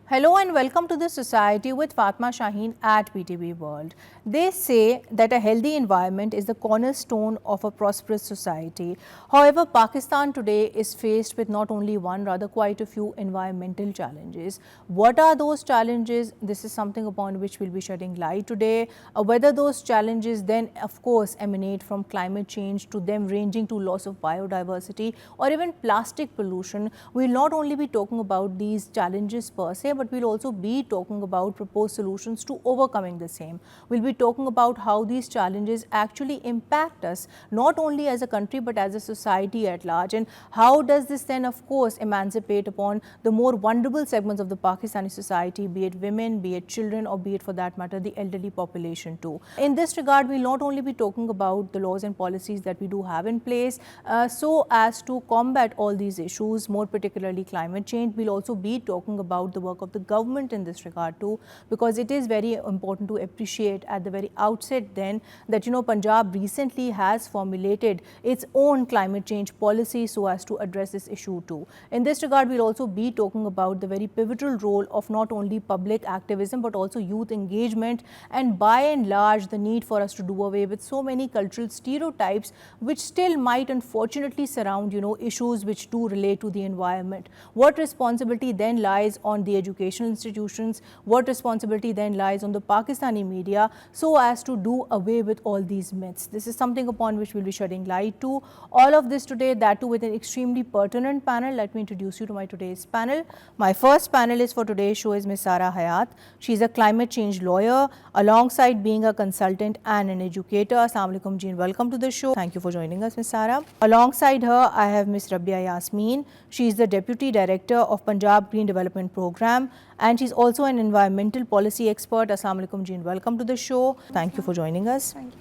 Hello and welcome to the Society with Fatma Shaheen at PTB World. They say that a healthy environment is the cornerstone of a prosperous society. However, Pakistan today is faced with not only one, rather quite a few environmental challenges. What are those challenges? This is something upon which we'll be shedding light today. Whether those challenges then, of course, emanate from climate change to them ranging to loss of biodiversity or even plastic pollution. We'll not only be talking about these challenges per se, but we'll also be talking about proposed solutions to overcoming the same. We'll be talking about how these challenges actually impact us, not only as a country, but as a society at large. And how does this then, of course, emancipate upon the more vulnerable segments of the Pakistani society, be it women, be it children, or be it for that matter, the elderly population too. In this regard, we'll not only be talking about the laws and policies that we do have in place so as to combat all these issues, more particularly climate change. We'll also be talking about the work of the government in this regard too, because it is very important to appreciate at the very outset then that Punjab recently has formulated its own climate change policy so as to address this issue too. In this regard, we'll also be talking about the very pivotal role of not only public activism but also youth engagement, and by and large the need for us to do away with so many cultural stereotypes which still might unfortunately surround issues which do relate to the environment. What responsibility then lies on the educational institutions, what responsibility then lies on the Pakistani media so as to do away with all these myths. This is something upon which we'll be shedding light to. All of this today, that too with an extremely pertinent panel. Let me introduce you to my today's panel. My first panelist for today's show is Ms. Sara Hayat. She's a climate change lawyer alongside being a consultant and an educator. Assalamu alaikum ji and welcome to the show. Thank you for joining us, Ms. Sara. Alongside her, I have Ms. Rabia Yasmeen. She is the Deputy Director of Punjab Green Development Program, and she's also an environmental policy expert. Assalamu alaikum ji and welcome to the show. Thank you for joining us. Thank you.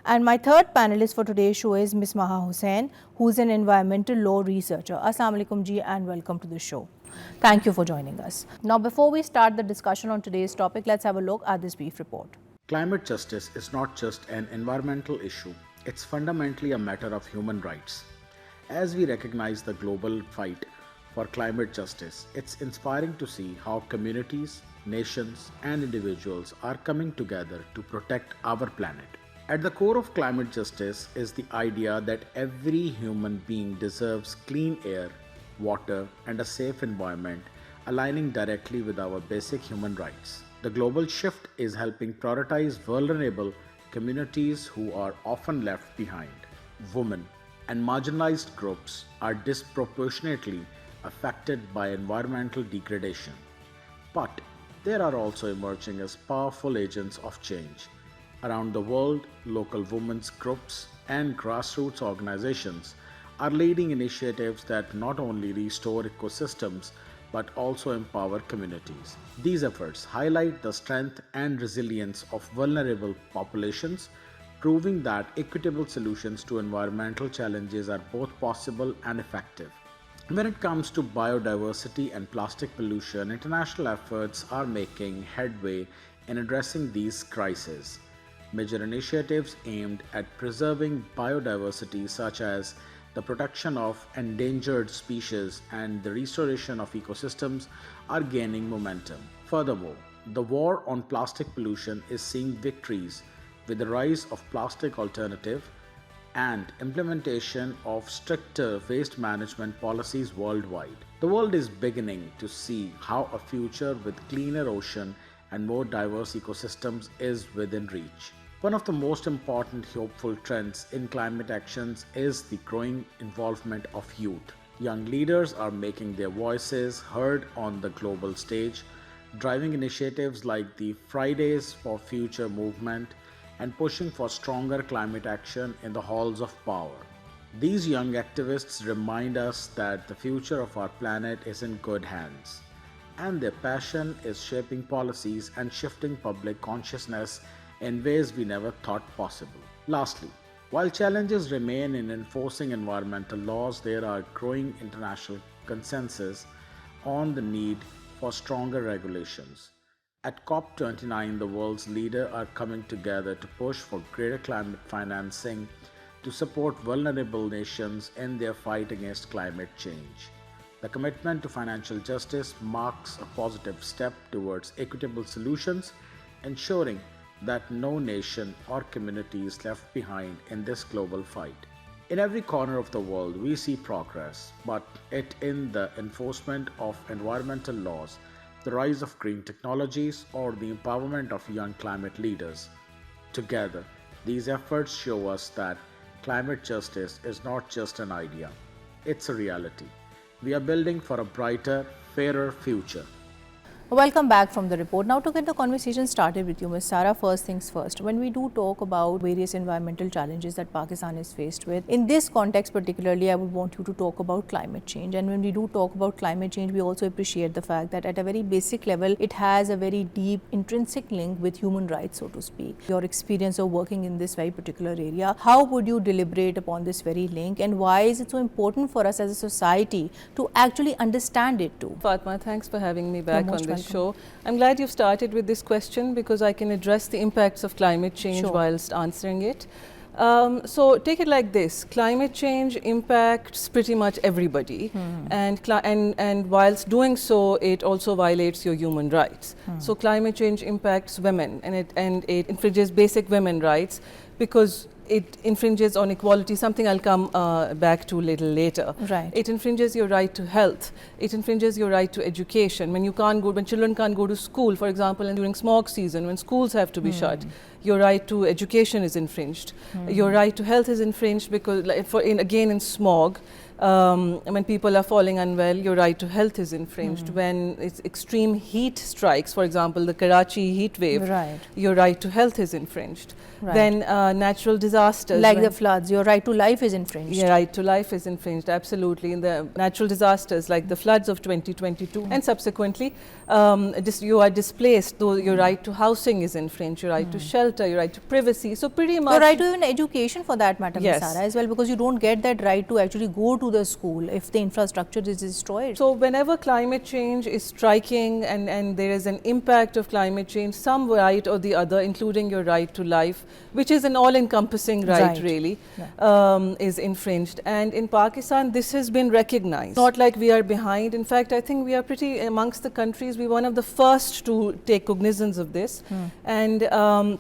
And my third panelist for today's show is Ms. Maha Hussain, who's an environmental law researcher. Assalamu alaikum ji and welcome to the show. Thank you for joining us. Now, before we start the discussion on today's topic, let's have a look at this brief report. Climate justice is not just an environmental issue, it's fundamentally a matter of human rights. As we recognize the global fight for climate justice, it's inspiring to see how communities, nations, and individuals are coming together to protect our planet. At the core of climate justice is the idea that every human being deserves clean air, water, and a safe environment, aligning directly with our basic human rights. The global shift is helping prioritize vulnerable communities who are often left behind. Women and marginalized groups are disproportionately affected by environmental degradation. But they are also emerging as powerful agents of change. Around the world, local women's groups and grassroots organizations are leading initiatives that not only restore ecosystems but also empower communities. These efforts highlight the strength and resilience of vulnerable populations, proving that equitable solutions to environmental challenges are both possible and effective. When it comes to biodiversity and plastic pollution, international efforts are making headway in addressing these crises. Major initiatives aimed at preserving biodiversity, such as the protection of endangered species and the restoration of ecosystems, are gaining momentum. Furthermore, the war on plastic pollution is seeing victories with the rise of plastic alternative and implementation of stricter waste management policies worldwide. The world is beginning to see how a future with cleaner ocean and more diverse ecosystems is within reach. One of the most important hopeful trends in climate actions is the growing involvement of youth. Young leaders are making their voices heard on the global stage, driving initiatives like the Fridays for Future movement and pushing for stronger climate action in the halls of power. These young activists remind us that the future of our planet is in good hands, and their passion is shaping policies and shifting public consciousness in ways we never thought possible. Lastly, while challenges remain in enforcing environmental laws, there are growing international consensus on the need for stronger regulations. At COP29, the world's leaders are coming together to push for greater climate financing to support vulnerable nations in their fight against climate change. The commitment to financial justice marks a positive step towards equitable solutions, ensuring that no nation or community is left behind in this global fight. In every corner of the world, we see progress, but it in the enforcement of environmental laws, the rise of green technologies, or the empowerment of young climate leaders. Together, these efforts show us that climate justice is not just an idea, it's a reality. We are building for a brighter, fairer future. Welcome back from the report. Now to get the conversation started with you, Ms. Sara, first things first. When we do talk about various environmental challenges that Pakistan is faced with, in this context particularly, I would want you to talk about climate change. And when we do talk about climate change, we also appreciate the fact that at a very basic level, it has a very deep intrinsic link with human rights, so to speak. Your experience of working in this very particular area, how would you deliberate upon this very link, and why is it so important for us as a society to actually understand it too? Fatma, thanks for having me back on this show. I'm glad you've started with this question because I can address the impacts of climate change whilst answering it. So take it like this: climate change impacts pretty much everybody, and whilst doing so, it also violates your human rights. So climate change impacts women, and it infringes basic women rights because it infringes on equality, something I'll come back to a little later. Right. It infringes your right to health. It infringes your right to education. When children can't go to school, for example, and during smog season, when schools have to be shut, your right to education is infringed. Your right to health is infringed because, again in smog, when people are falling unwell, your right to health is infringed. When it's extreme heat strikes, for example, the Karachi heat wave, your right to health is infringed. Then natural disasters. Like the floods, your right to life is infringed. Your right to life is infringed, absolutely. In the natural disasters like the floods of 2022 and subsequently, you are displaced, though your right to housing is infringed, your right to shelter, your right to privacy. So pretty much. Your right to even education for that matter, Yes. Ms. Sara, as well, because you don't get that right to actually go to the school if the infrastructure is destroyed. So whenever climate change is striking and there is an impact of climate change, some right or the other, including your right to life, which is an all-encompassing right really, is infringed. And in Pakistan, this has been recognized. Not like we are behind. In fact, I think we are pretty amongst the countries, we're one of the first to take cognizance of this. And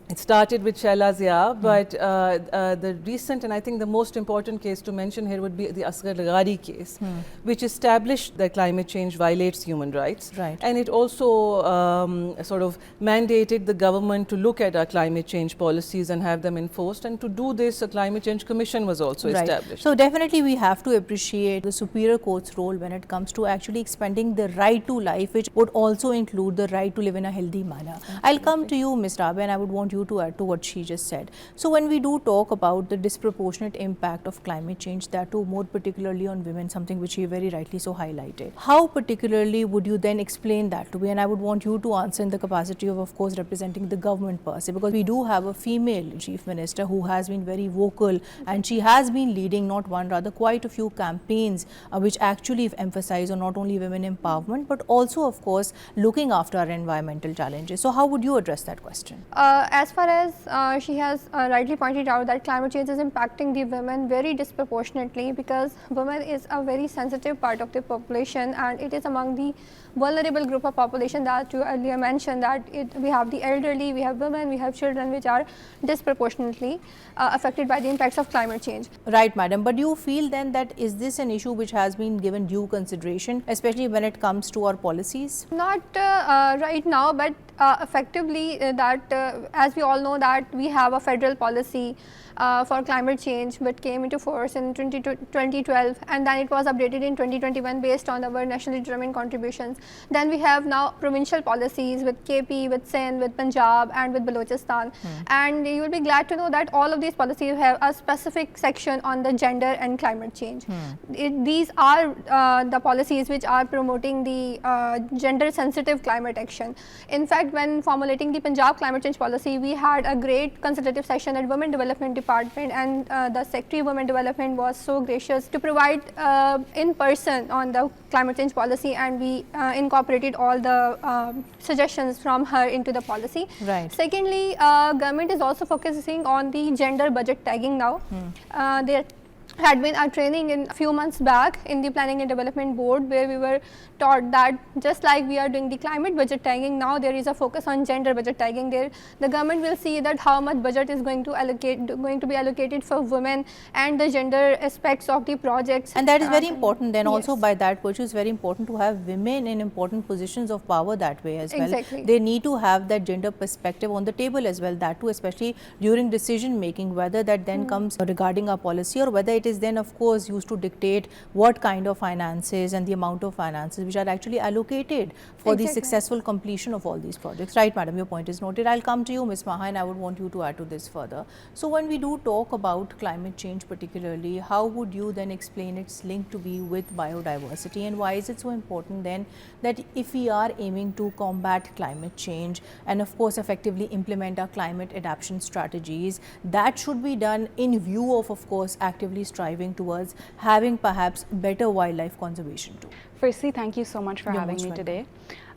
it started with Shaila Zia, but the recent and I think the most important case to mention here would be the Asghar Ghari case, which established that climate change violates human rights. And it also sort of mandated the government to look at our climate change policies and have them enforced. And to do this, a climate change commission was also established. So definitely we have to appreciate the superior court's role when it comes to actually expanding the right to life, which would also include the right to live in a healthy manner. I'll come to you, Ms. Rabe, and I would want you to add to what she just said. So when we do talk about the disproportionate impact of climate change, that too more particularly on women, something which you very rightly so highlighted, how particularly would you then explain that to me? And I would want you to answer in the capacity of course, representing the government per se, because we do have a female chief minister who has been very vocal, and she has been leading not one, rather quite a few campaigns which actually emphasize on not only women empowerment, but also of course looking after our environmental challenges. So how would you address that question? As far as she has rightly pointed out that climate change is impacting the women very disproportionately, because women is a very sensitive part of the population, and it is among the vulnerable group of population that you earlier mentioned, that we have the elderly, we have women, we have children, which are disproportionately affected by the impacts of climate change. Right, madam. But do you feel then that is this an issue which has been given due consideration, especially when it comes to our policies? Not right now, but effectively as we all know that we have a federal policy for climate change which came into force in 2012, and then it was updated in 2021 based on our nationally determined contributions. Then we have now provincial policies with KP, with Sindh, with Punjab and with Balochistan. And you will be glad to know that all of these policies have a specific section on the gender and climate change. These are the policies which are promoting the gender sensitive climate action. In fact, when formulating the Punjab climate change policy, we had a great consultative session at Women Development Department, and the Secretary of Women Development was so gracious to provide in person on the climate change policy, and we incorporated all the suggestions from her into the policy. Right. Secondly, government is also focusing on the gender budget tagging now. had been a training in a few months back in the Planning and Development Board, where we were taught that just like we are doing the climate budget tagging, now there is a focus on gender budget tagging. There the government will see that how much budget is going to be allocated for women and the gender aspects of the projects. And that is very important. Then also yes. by that virtue, it's very important to have women in important positions of power that way as well. Exactly. They need to have that gender perspective on the table as well, that too, especially during decision making, whether that then comes regarding our policy or whether it is then of course used to dictate what kind of finances and the amount of finances which are actually allocated for the successful completion of all these projects. Right, madam, your point is noted. I'll come to you, Ms. Maha, and I would want you to add to this further. So when we do talk about climate change particularly, how would you then explain its link to be with biodiversity, and why is it so important then that if we are aiming to combat climate change and of course effectively implement our climate adaptation strategies, that should be done in view of course actively striving towards having perhaps better wildlife conservation too? Firstly, thank you so much for You're having most me welcome. today.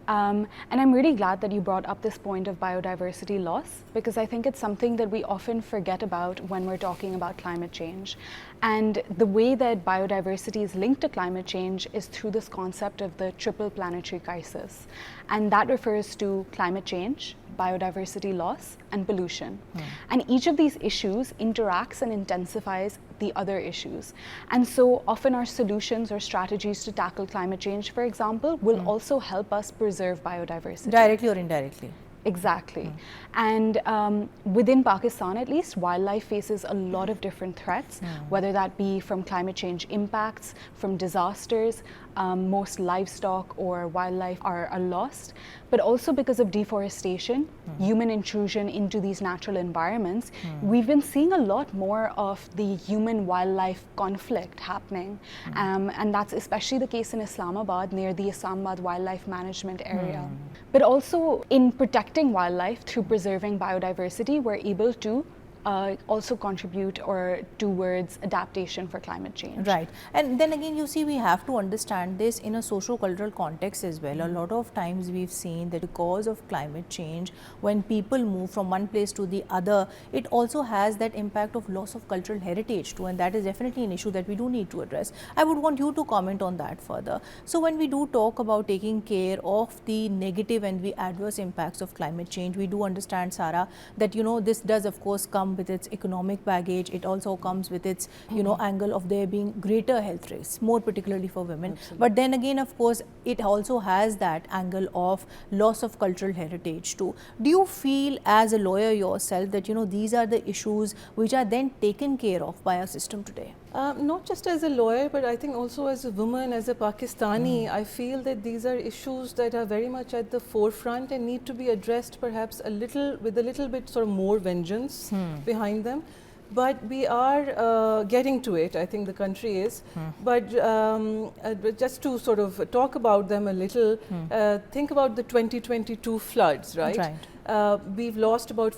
And I'm really glad that you brought up this point of biodiversity loss, because I think it's something that we often forget about when we're talking about climate change. And the way that biodiversity is linked to climate change is through this concept of the triple planetary crisis. And that refers to climate change, biodiversity loss, and pollution. And each of these issues interacts and intensifies the other issues. And so often our solutions or strategies to tackle climate change, for example, will also help us preserve biodiversity. Directly or indirectly? Exactly. And within Pakistan, at least, wildlife faces a lot of different threats, whether that be from climate change impacts, from disasters. Most livestock or wildlife are lost, but also because of deforestation, human intrusion into these natural environments. We've been seeing a lot more of the human-wildlife conflict happening, and that's especially the case in Islamabad, near the Islamabad Wildlife Management Area. But also in protecting wildlife through preserving biodiversity, we're able to also contribute or towards adaptation for climate change. Right. And then again, you see, we have to understand this in a socio-cultural context as well. A lot of times we've seen that because of climate change, when people move from one place to the other, it also has that impact of loss of cultural heritage too, and that is definitely an issue that we do need to address. I would want you to comment on that further. So when we do talk about taking care of the negative and the adverse impacts of climate change, we do understand, Sarah, that this does of course come with its economic baggage. It also comes with its angle of there being greater health risks, more particularly for women. Absolutely. But then again, of course, it also has that angle of loss of cultural heritage too. Do you feel as a lawyer yourself that these are the issues which are then taken care of by our system today? Not just as a lawyer, but I think also as a woman, as a Pakistani, I feel that these are issues that are very much at the forefront and need to be addressed perhaps with a little bit sort of more vengeance behind them. But we are getting to it, I think the country is. But just to sort of talk about them a little, think about the 2022 floods, right? We've lost about,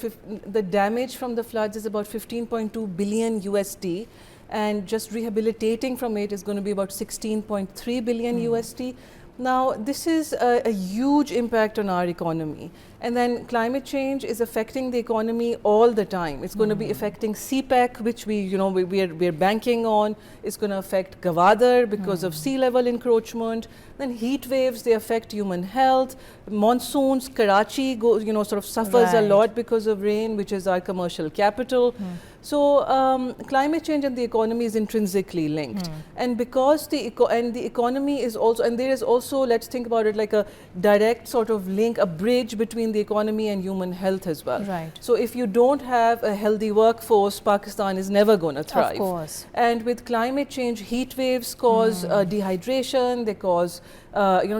the damage from the floods is about 15.2 billion USD. And just rehabilitating from it is going to be about 16.3 billion USD. Now, this is a huge impact on our economy. And then climate change is affecting the economy all the time. It's going to be affecting CPEC, which we're banking on. It's going to affect Gwadar because of sea level encroachment. Then heat waves, they affect human health. Monsoons, Karachi sort of suffers a lot because of rain, which is our commercial capital. So climate change and the economy is intrinsically linked. And because the economy is also, and there is also, let's think about it like a direct sort of link, a bridge between the economy and human health as well. Right. So if you don't have a healthy workforce, Pakistan is never going to thrive. Of course. And with climate change, heat waves cause dehydration, they cause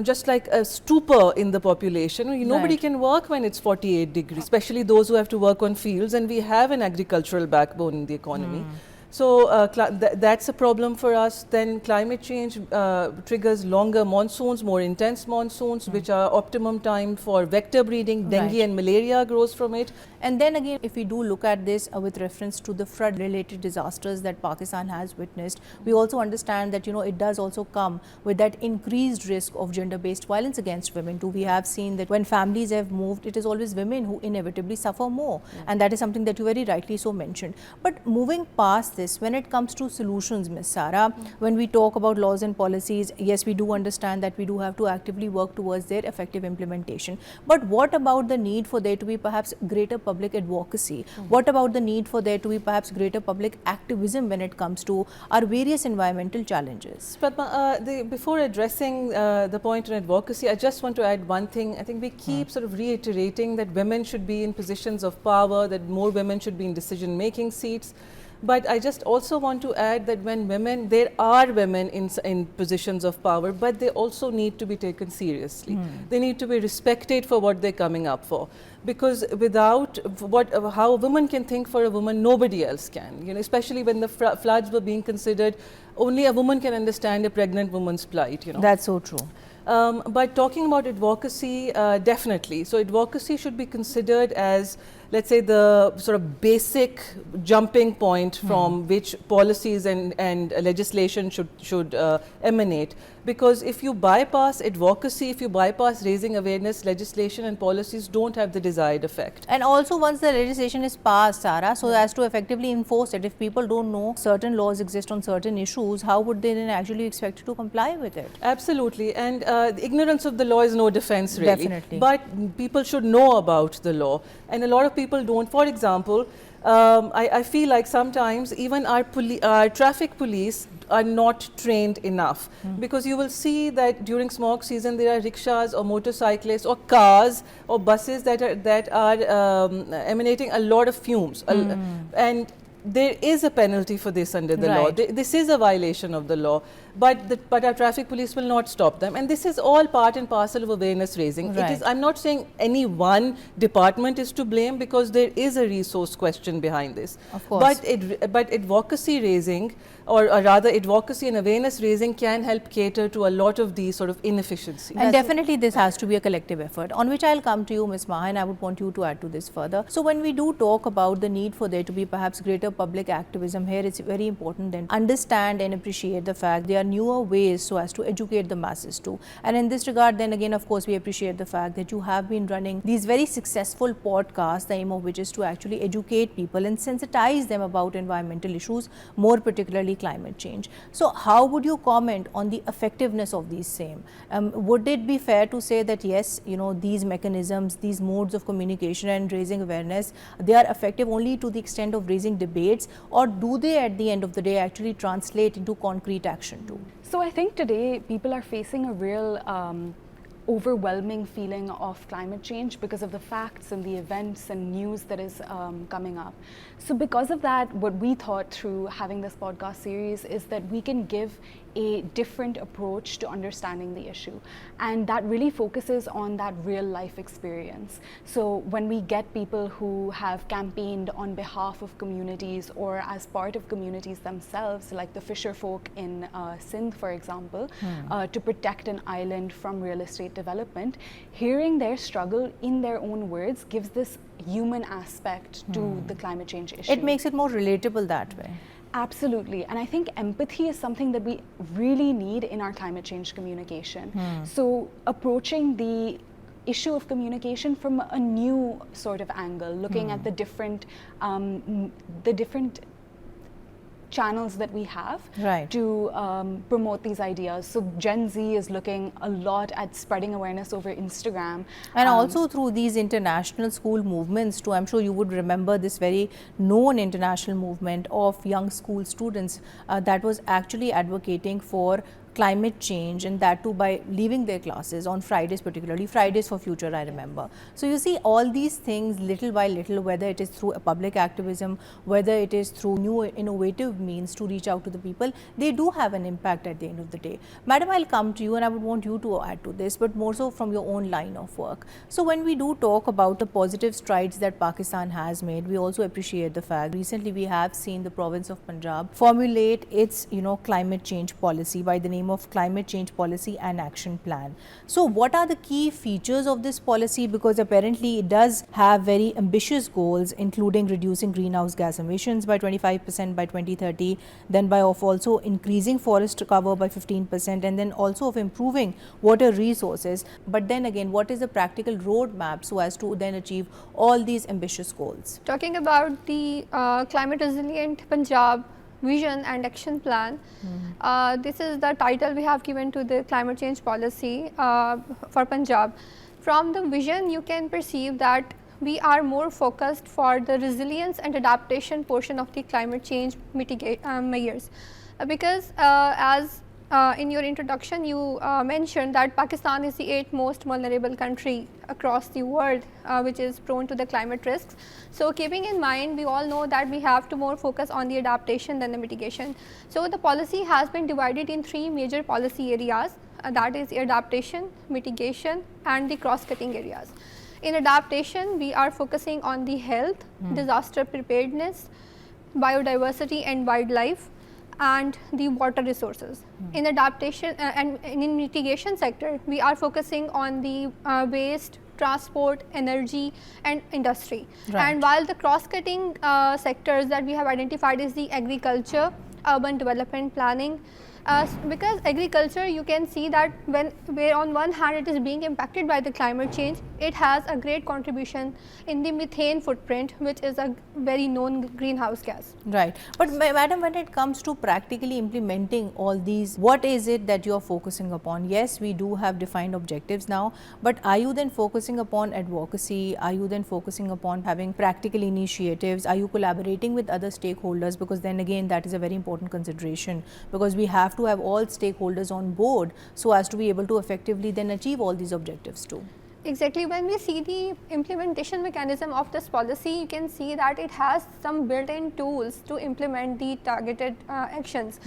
just like a stupor in the population. Nobody can work when it's 48 degrees, especially those who have to work on fields, and we have an agricultural backbone in the economy. So that's a problem for us. Then climate change triggers longer monsoons, more intense monsoons, which are optimum time for vector breeding. Dengue and malaria grows from it. And then again, if we do look at this with reference to the flood-related disasters that Pakistan has witnessed, we also understand that it does also come with that increased risk of gender-based violence against women too. We have seen that when families have moved, it is always women who inevitably suffer more, and that is something that you very rightly so mentioned. But moving past this, this, when it comes to solutions, Ms. Sara, when we talk about laws and policies, yes, we do understand that we do have to actively work towards their effective implementation. But what about the need for there to be perhaps greater public advocacy? What about the need for there to be perhaps greater public activism when it comes to our various environmental challenges? Padma, before addressing the point on advocacy, I just want to add one thing. I think we keep sort of reiterating that women should be in positions of power, that more women should be in decision-making seats. But I just also want to add that when women, there are women in positions of power, but they also need to be taken seriously. They need to be respected for what they're coming up for. Because without how a woman can think for a woman, nobody else can. You know, especially when the floods were being considered, only a woman can understand a pregnant woman's plight. You know, that's so true. But talking about advocacy, definitely. So advocacy should be considered as, let's say, the sort of basic jumping point from which policies and legislation should emanate. Because if you bypass advocacy, if you bypass raising awareness, legislation and policies don't have the desired effect. And also once the legislation is passed, Sara, so as to effectively enforce it, if people don't know certain laws exist on certain issues, how would they then actually expect to comply with it? Absolutely. And the ignorance of the law is no defense, really. Definitely. But people should know about the law. And a lot of people don't. For example, I feel like sometimes even our traffic police are not trained enough, because you will see that during smog season there are rickshaws or motorcyclists or cars or buses that are emanating a lot of fumes, and there is a penalty for this under the law. This is a violation of the law, but our traffic police will not stop them, and this is all part and parcel of awareness raising. It is, I'm not saying any one department is to blame, because there is a resource question behind this. Of course. But advocacy raising, or rather advocacy and awareness raising, can help cater to a lot of these sort of inefficiencies. And definitely this has to be a collective effort, on which I'll come to you, Ms. Maha, and I would want you to add to this further. So when we do talk about the need for there to be perhaps greater public activism, here it's very important then understand and appreciate the fact there are newer ways so as to educate the masses too. And in this regard, then again, of course, we appreciate the fact that you have been running these very successful podcasts, the aim of which is to actually educate people and sensitize them about environmental issues, more particularly climate change. So how would you comment on the effectiveness of these same? Would it be fair to say that yes, you know, these mechanisms, these modes of communication and raising awareness, they are effective only to the extent of raising debates, or do they at the end of the day actually translate into concrete action too? So I think today people are facing a real overwhelming feeling of climate change because of the facts and the events and news that is coming up. So because of that, what we thought through having this podcast series is that we can give a different approach to understanding the issue, and that really focuses on that real life experience. So when we get people who have campaigned on behalf of communities or as part of communities themselves, like the fisher folk in Sindh, for example, to protect an island from real estate development, hearing their struggle in their own words gives this human aspect to the climate change issue. It makes it more relatable that way. Absolutely. And I think empathy is something that we really need in our climate change communication. So approaching the issue of communication from a new sort of angle, looking at the different channels that we have to promote these ideas. So Gen Z is looking a lot at spreading awareness over Instagram. And also through these international school movements too. I'm sure you would remember this very known international movement of young school students that was actually advocating for climate change, and that too by leaving their classes on Fridays, particularly Fridays for Future, I remember. So you see all these things little by little, whether it is through a public activism, whether it is through new innovative means to reach out to the people, they do have an impact at the end of the day. Madam, I'll come to you and I would want you to add to this, but more so from your own line of work. So when we do talk about the positive strides that Pakistan has made, we also appreciate the fact recently we have seen the province of Punjab formulate its climate change policy by the name of Climate Change Policy and Action Plan. So what are the key features of this policy? Because apparently it does have very ambitious goals, including reducing greenhouse gas emissions by 25% by 2030, then by also increasing forest cover by 15%, and then also of improving water resources. But then again, what is the practical roadmap so as to then achieve all these ambitious goals? Talking about the climate resilient Punjab vision and action plan. This is the title we have given to the climate change policy for Punjab. From the vision, you can perceive that we are more focused for the resilience and adaptation portion of the climate change measures. Because as in your introduction, you mentioned that Pakistan is the 8th most vulnerable country across the world which is prone to the climate risks. So keeping in mind, we all know that we have to more focus on the adaptation than the mitigation. So the policy has been divided in 3 major policy areas, that is adaptation, mitigation and the cross-cutting areas. In adaptation, we are focusing on the health, disaster preparedness, biodiversity and wildlife, and the water resources. In adaptation and in mitigation sector, we are focusing on the waste, transport, energy and industry. Right. And while the cross-cutting sectors that we have identified is the agriculture, urban development planning, because agriculture, you can see that where on one hand it is being impacted by the climate change, it has a great contribution in the methane footprint, which is a very known greenhouse gas. Right. But madam, when it comes to practically implementing all these, what is it that you are focusing upon? Yes, we do have defined objectives now, but are you then focusing upon advocacy? Are you then focusing upon having practical initiatives? Are you collaborating with other stakeholders? Because then again, that is a very important consideration, because we have to have all stakeholders on board so as to be able to effectively then achieve all these objectives too. Exactly. When we see the implementation mechanism of this policy, you can see that it has some built-in tools to implement the targeted actions.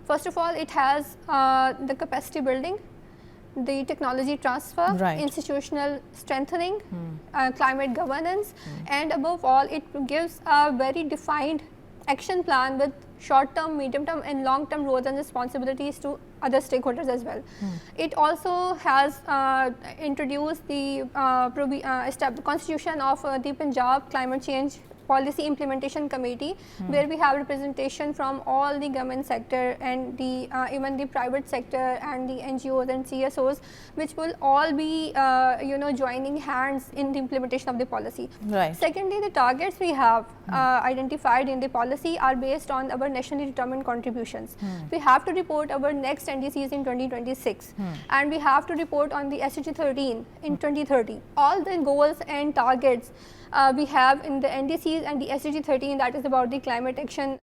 First of all, it has the capacity building, the technology transfer, Right. institutional strengthening, climate governance, and above all, it gives a very defined action plan with short-term, medium-term and long-term roles and responsibilities to other stakeholders as well. It also has introduced the constitution of the Punjab Climate Change Policy Implementation Committee, where we have representation from all the government sector and the even the private sector and the NGOs and CSOs, which will all be joining hands in the implementation of the policy. Right. Secondly, the targets we have identified in the policy are based on our nationally determined contributions. We have to report our next NDCs in 2026 and we have to report on the SDG 13 in 2030. All the goals and targets we have in the NDCs and the SDG 13, that is about the climate action.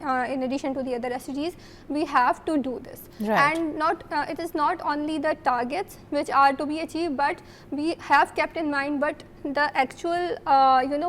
In addition to the other SDGs, we have to do this. Right. And it is not only the targets which are to be achieved, but we have kept in mind, but the actual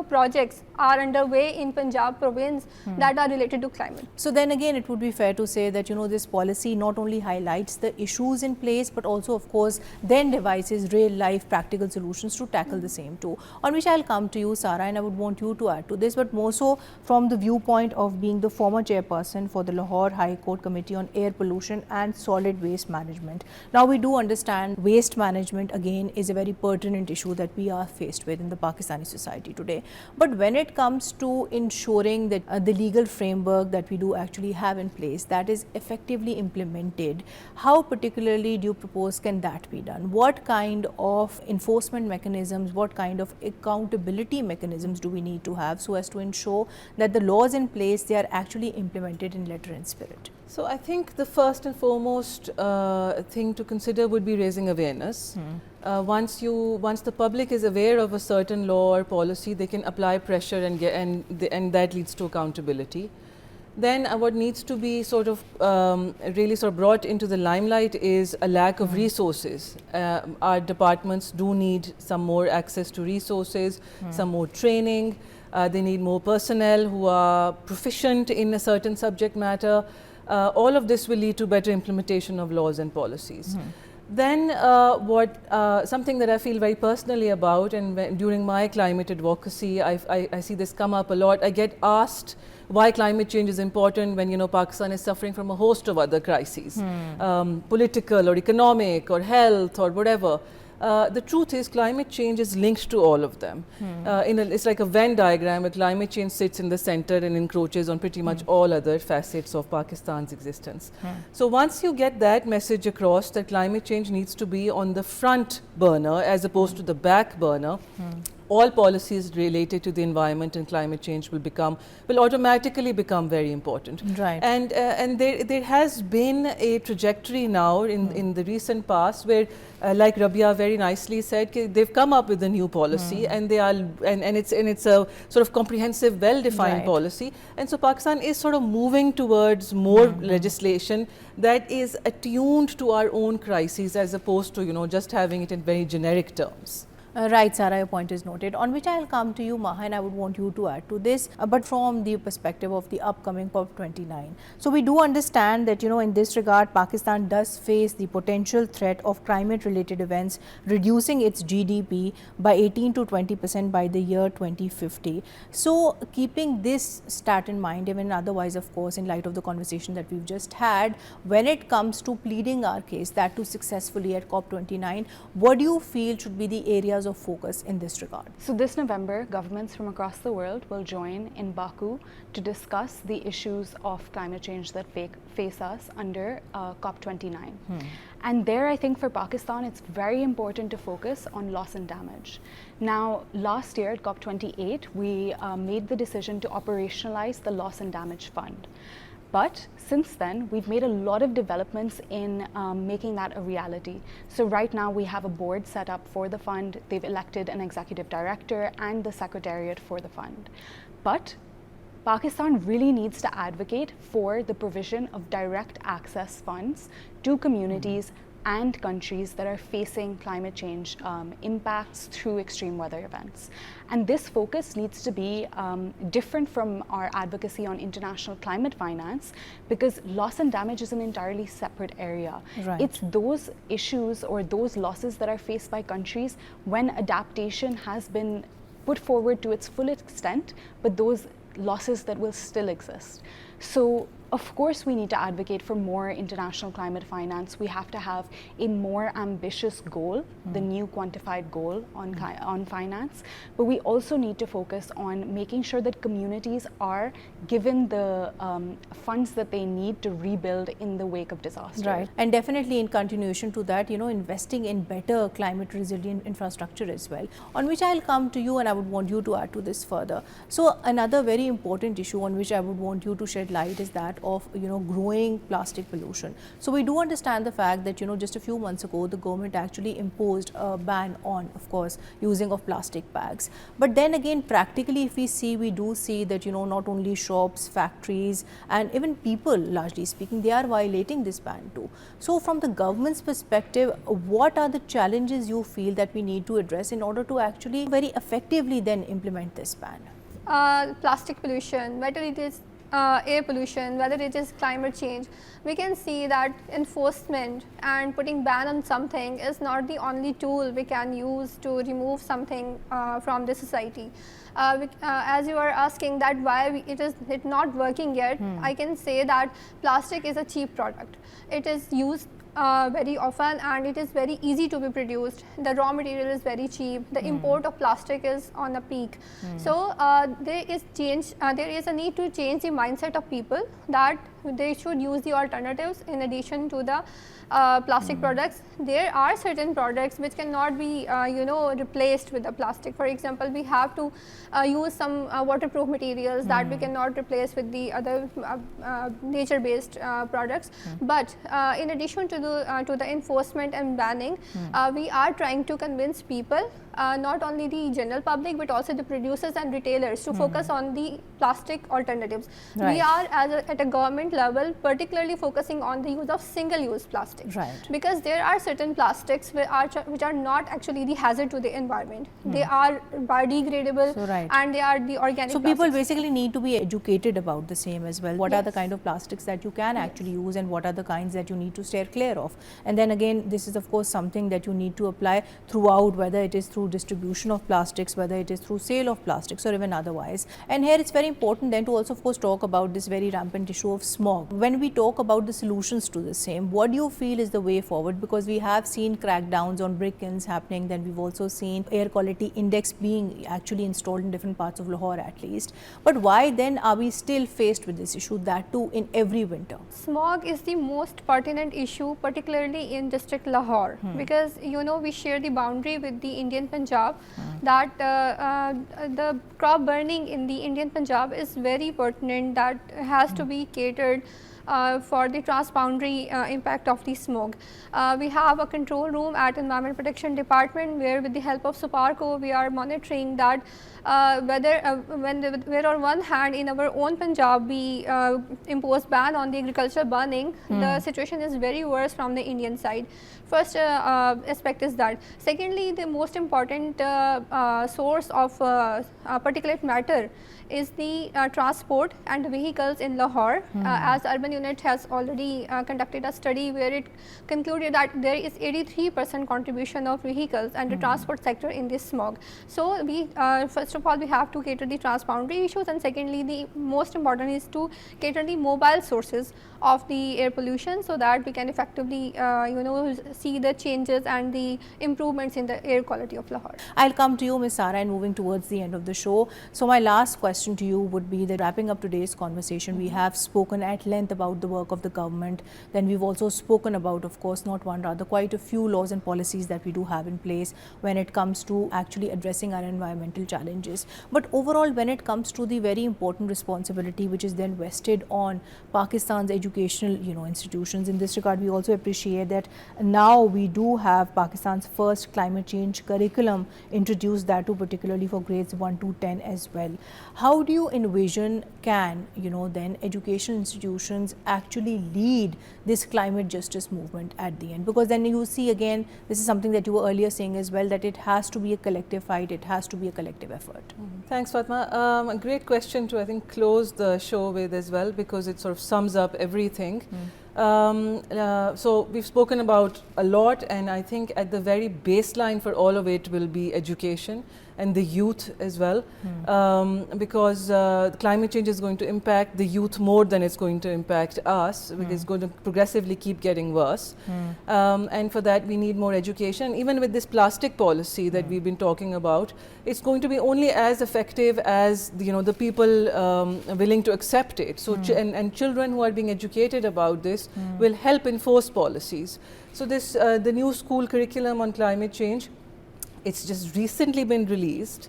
projects are underway in Punjab province that are related to climate. So then again, it would be fair to say that this policy not only highlights the issues in place, but also of course then devises real life practical solutions to tackle the same too, on which I'll come to you, Sarah, and I would want you to add to this, but more so from the viewpoint of being the former chairperson for the Lahore High Court Committee on Air Pollution and Solid Waste Management. Now we do understand waste management again is a very pertinent issue that we are faced with in the Pakistani society today. But when it comes to ensuring that the legal framework that we do actually have in place that is effectively implemented, how particularly do you propose can that be done? What kind of enforcement mechanisms, what kind of accountability mechanisms do we need to have so as to ensure that the laws in place, they are actually implemented in letter and spirit? So I think the first and foremost thing to consider would be raising awareness. Once the public is aware of a certain law or policy, they can apply pressure and that leads to accountability. Then what needs to be really brought into the limelight is a lack of resources. Our departments do need some more access to resources, some more training. They need more personnel who are proficient in a certain subject matter. All of this will lead to better implementation of laws and policies. Then something that I feel very personally about, and during my climate advocacy, I see this come up a lot. I get asked why climate change is important when Pakistan is suffering from a host of other crises, political or economic or health or whatever. The truth is climate change is linked to all of them. It's like a Venn diagram where climate change sits in the center and encroaches on pretty much all other facets of Pakistan's existence. So once you get that message across that climate change needs to be on the front burner as opposed to the back burner, all policies related to the environment and climate change will automatically become very important. Right. And there has been a trajectory now in the recent past where, like Rabia very nicely said, they've come up with a new policy and they are and it's a sort of comprehensive, well-defined policy. And so Pakistan is sort of moving towards more legislation that is attuned to our own crises, as opposed to just having it in very generic terms. Right, Sarah, your point is noted. On which I'll come to you, Maha, and I would want you to add to this, but from the perspective of the upcoming COP29. So we do understand that, in this regard, Pakistan does face the potential threat of climate-related events, reducing its GDP by 18 to 20% by the year 2050. So keeping this stat in mind, even otherwise, of course, in light of the conversation that we've just had, when it comes to pleading our case, that too successfully at COP29, what do you feel should be the areas of focus in this regard? So this November, governments from across the world will join in Baku to discuss the issues of climate change that face us under COP29. And there, I think for Pakistan, it's very important to focus on loss and damage. Now, last year at COP28, we made the decision to operationalize the Loss and Damage Fund. But since then, we've made a lot of developments in making that a reality. So right now we have a board set up for the fund. They've elected an executive director and the secretariat for the fund. But Pakistan really needs to advocate for the provision of direct access funds to communities and countries that are facing climate change impacts through extreme weather events. And this focus needs to be different from our advocacy on international climate finance, because loss and damage is an entirely separate area. Right. It's those issues or those losses that are faced by countries when adaptation has been put forward to its full extent, but those losses that will still exist. So of course we need to advocate for more international climate finance. We have to have a more ambitious goal, the new quantified goal on finance, but we also need to focus on making sure that communities are given the funds that they need to rebuild in the wake of disaster. Right, and definitely in continuation to that, investing in better climate resilient infrastructure as well, on which I'll come to you and I would want you to add to this further. So another very important issue on which I would want you to shed light is that of growing plastic pollution. So we do understand the fact that just a few months ago the government actually imposed a ban on, of course, using of plastic bags. But then again, practically if we do see that not only shops, factories and even people, largely speaking, they are violating this ban too. So from the government's perspective, what are the challenges you feel that we need to address in order to actually very effectively then implement this ban? Plastic pollution, whether it is air pollution, whether it is climate change, we can see that enforcement and putting ban on something is not the only tool we can use to remove something from the society. As you are asking that why it is not working yet, I can say that plastic is a cheap product. It is used very often and it is very easy to be produced. The raw material is very cheap. The import of plastic is on a peak. So there is a need to change the mindset of people that they should use the alternatives in addition to the plastic products. There are certain products which cannot be replaced with the plastic. For example, we have to use some waterproof materials that we cannot replace with the other nature-based products. But in addition to the enforcement and banning, we are trying to convince people, not only the general public but also the producers and retailers, to focus on the plastic alternatives. Right. We are at a government level particularly focusing on the use of single-use plastic, right, because there are certain plastics which are not actually the hazard to the environment. They are biodegradable, so, right, and they are the organic so plastics. people basically need to be educated about the same as well. What are the Yes. kind of plastics that you can actually use and what are the kinds that you need to steer clear of. And then again, this is of course something that you need to apply throughout, whether it is through distribution of plastics, whether it is through sale of plastics or even otherwise. And here it's very important then to also of course talk about this very rampant issue of smog smog. When we talk about the solutions to the same, what do you feel is the way forward? Because we have seen crackdowns on brick kilns happening, then we've also seen air quality index being actually installed in different parts of Lahore at least. But why then are we still faced with this issue, that too in every winter? Smog is the most pertinent issue, particularly in district Lahore, because we share the boundary with the Indian Punjab, that the crop burning in the Indian Punjab is very pertinent, that has to be catered for the transboundary impact of the smog. We have a control room at Environment Protection Department where with the help of Suparco we are monitoring that whether where on one hand in our own Punjab we impose ban on the agricultural burning, the situation is very worse from the Indian side. First aspect is that. Secondly, the most important source of particulate matter is the transport and vehicles in Lahore. As urban unit has already conducted a study where it concluded that there is 83% contribution of vehicles and the transport sector in this smog. So we first of all we have to cater the transboundary issues, and secondly the most important is to cater the mobile sources of the air pollution so that we can effectively see the changes and the improvements in the air quality of Lahore. I'll come to you, Ms. Sara, and moving towards the end of the show. So my last question to you would be that wrapping up today's conversation, we have spoken at length about the work of the government. Then we've also spoken about, of course, not one, rather quite a few laws and policies that we do have in place when it comes to actually addressing our environmental challenges. But overall, when it comes to the very important responsibility which is then vested on Pakistan's educational institutions, in this regard we also appreciate that now we do have Pakistan's first climate change curriculum introduced, that too particularly for grades 1 to 10 as well. How do you envision can then education institutions actually lead this climate justice movement at the end? Because then you see again, this is something that you were earlier saying as well, that it has to be a collective fight, it has to be a collective effort. Thanks, Fatma. A great question to I think close the show with as well, because it sort of sums up everything. So we've spoken about a lot, and I think at the very baseline for all of it will be education and the youth as well, because climate change is going to impact the youth more than it's going to impact us, because it's going to progressively keep getting worse. And for that we need more education. Even with this plastic policy that we've been talking about, it's going to be only as effective as the people willing to accept it. So and children who are being educated about this will help enforce policies. So this the new school curriculum on climate change, it's just recently been released,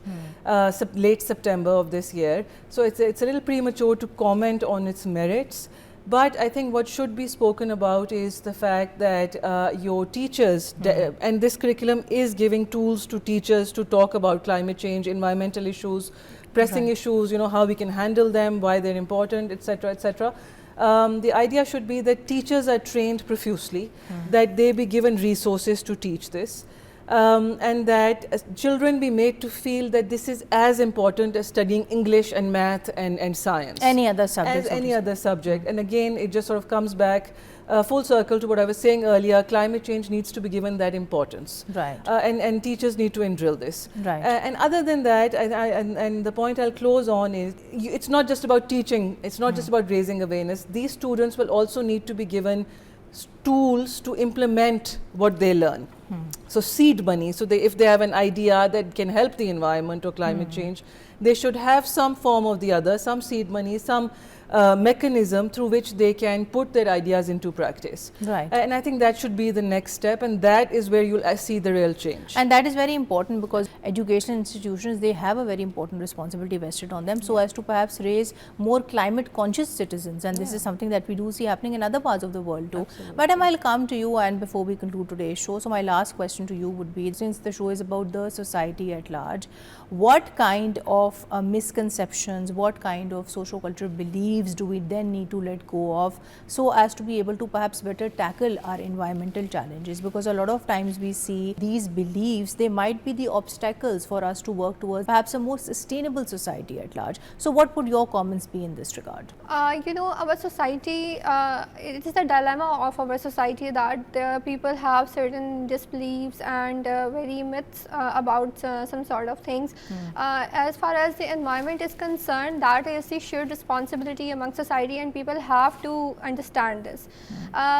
late September of this year. So it's a little premature to comment on its merits. But I think what should be spoken about is the fact that your teachers, and this curriculum is giving tools to teachers to talk about climate change, environmental issues, pressing issues, how we can handle them, why they're important, etc., etc. The idea should be that teachers are trained profusely, that they be given resources to teach this. And that children be made to feel that this is as important as studying English and math and science. Any other subject. As any other subject. And again, it just sort of comes back full circle to what I was saying earlier. Climate change needs to be given that importance. Right. And teachers need to indrill this. Right. And other than that, and the point I'll close on is, it's not just about teaching, it's not just about raising awareness. These students will also need to be given tools to implement what they learn. So seed money, so if they have an idea that can help the environment or climate change, they should have some form or the other, some seed money, some mechanism through which they can put their ideas into practice. Right. And I think that should be the next step, and that is where you'll see the real change. And that is very important, because education institutions, they have a very important responsibility vested on them, so as to perhaps raise more climate conscious citizens, and this is something that we do see happening in other parts of the world too. Absolutely. Madam, I'll come to you, and before we conclude today's show, so my last question to you would be, since the show is about the society at large, what kind of misconceptions, what kind of socio-cultural beliefs do we then need to let go of, so as to be able to perhaps better tackle our environmental challenges? Because a lot of times we see these beliefs, they might be the obstacles for us to work towards perhaps a more sustainable society at large. So what would your comments be in this regard? Our society, it is the dilemma of our society that people have certain disbeliefs and very myths about some sort of things. As far as the environment is concerned, that is the shared responsibility among society, and people have to understand this.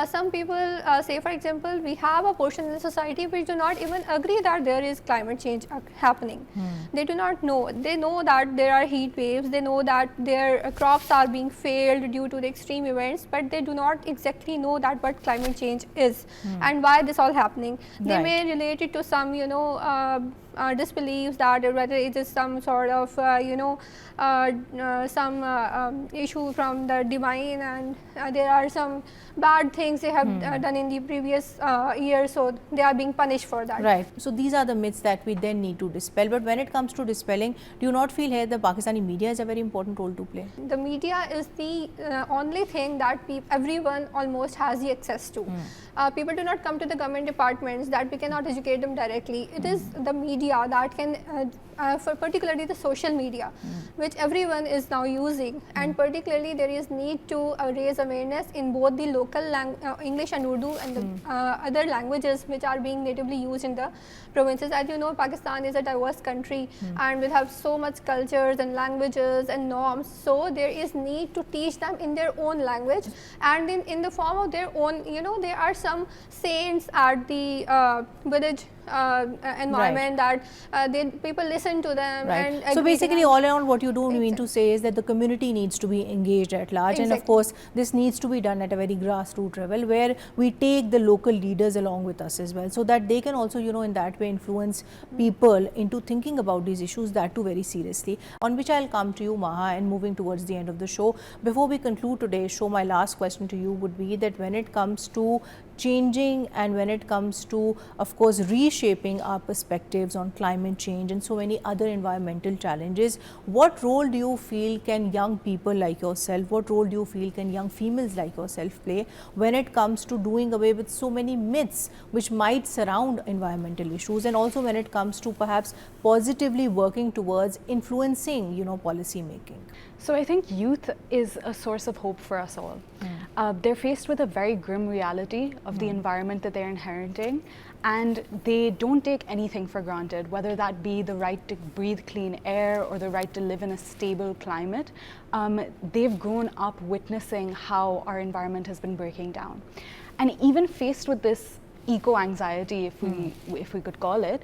Some people say, for example, we have a portion in the society which do not even agree that there is climate change happening. They do not know. They know that there are heat waves, they know that their crops are being failed due to the extreme events, but they do not exactly know that what climate change is and why this all happening. They may relate it to some, disbeliefs, that whether it is some sort of some issue from the divine, and there are some bad things they have done in the previous year, so they are being punished for that. Right. So these are the myths that we then need to dispel. But when it comes to dispelling, do you not feel here the Pakistani media has a very important role to play? The media is the only thing that everyone almost has the access to. People do not come to the government departments, that we cannot educate them directly. It is the media that can, for particularly the social media, which everyone is now using, and particularly there is need to raise awareness in both the local English and Urdu and the other languages which are being natively used in the provinces. As you know, Pakistan is a diverse country and we have so much cultures and languages and norms, so there is need to teach them in their own language and in the form of their own, there are some saints at the village environment that people listen to them. Right. And so basically all around what you do mean to say is that the community needs to be engaged at large, and of course this needs to be done at a very grassroots level where we take the local leaders along with us as well, so that they can also in that way influence people into thinking about these issues, that too very seriously, on which I'll come to you, Maha, and moving towards the end of the show. Before we conclude today's show, my last question to you would be that when it comes to changing and when it comes to, of course, reshaping our perspectives on climate change and so many other environmental challenges, what role do you feel can young people like yourself, what role do you feel can young females like yourself play when it comes to doing away with so many myths which might surround environmental issues, and also when it comes to perhaps positively working towards influencing, policy making? So I think youth is a source of hope for us all. They're faced with a very grim reality of the environment that they're inheriting, and they don't take anything for granted, whether that be the right to breathe clean air or the right to live in a stable climate. They've grown up witnessing how our environment has been breaking down. And even faced with this eco-anxiety, if we could call it,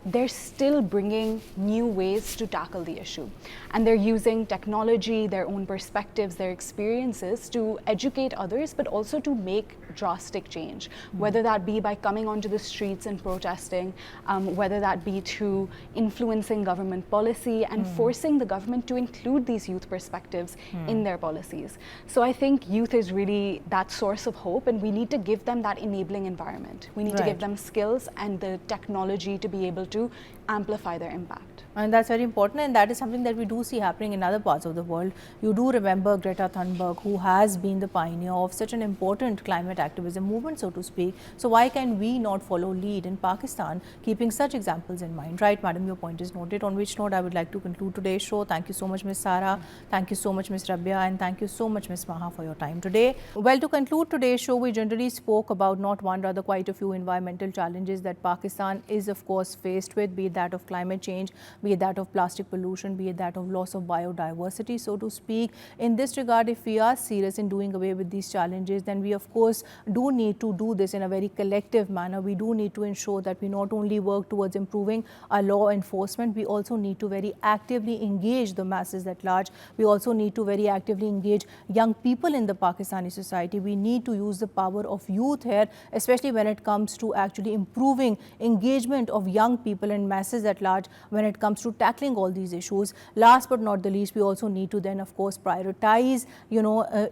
they're still bringing new ways to tackle the issue. And they're using technology, their own perspectives, their experiences to educate others, but also to make drastic change, whether that be by coming onto the streets and protesting, whether that be through influencing government policy and forcing the government to include these youth perspectives in their policies. So I think youth is really that source of hope, and we need to give them that enabling environment. We need to give them skills and the technology to be able to amplify their impact. And that's very important, and that is something that we do see happening in other parts of the world. You do remember Greta Thunberg, who has been the pioneer of such an important climate activism movement, so to speak. So why can we not follow lead in Pakistan, keeping such examples in mind? Right, madam, your point is noted. On which note I would like to conclude today's show. Thank you so much, Ms. Sara. Thank you so much, Ms. Rabia, and thank you so much, Ms. Maha, for your time today. Well, to conclude today's show, we generally spoke about not one, rather quite a few environmental challenges that Pakistan is, of course, faced with, be it that of climate change, be it that of plastic pollution, be it that of loss of biodiversity, so to speak. In this regard, if we are serious in doing away with these challenges, then we, of course, do need to do this in a very collective manner. We do need to ensure that we not only work towards improving our law enforcement, we also need to very actively engage the masses at large. We also need to very actively engage young people in the Pakistani society. We need to use the power of youth here, especially when it comes to actually improving engagement of young people and masses at large when it comes to tackling all these issues. Last but not the least, we also need to then, of course, prioritize,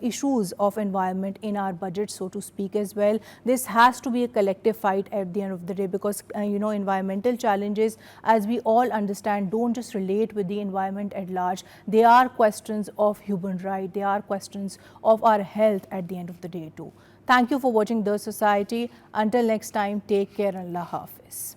issues of environment in our budget, so to speak, as well. This has to be a collective fight at the end of the day, because, environmental challenges, as we all understand, don't just relate with the environment at large. They are questions of human right. They are questions of our health at the end of the day too. Thank you for watching The Society. Until next time, take care and Allah Hafiz.